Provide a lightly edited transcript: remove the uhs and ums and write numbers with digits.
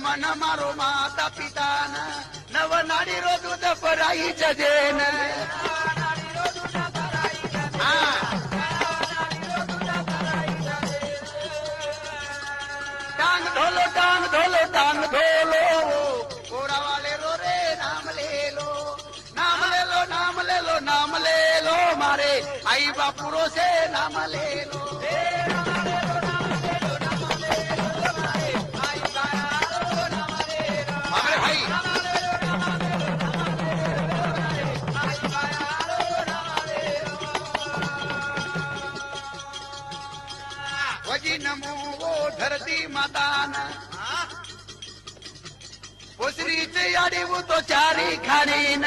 मन मारो माता पितान नव नाडी रो दूध पराईच देन टांग धोलो टांग धोलो टांग धोलो घोड़ा वाले रो रे नाम ले लो नाम ले लो नाम ले लो नाम ले लो मारे आई बापुरो से नाम ले लो वजी नमो वो धरती मातान ओसरीच याडी वो तो चारी खाणी न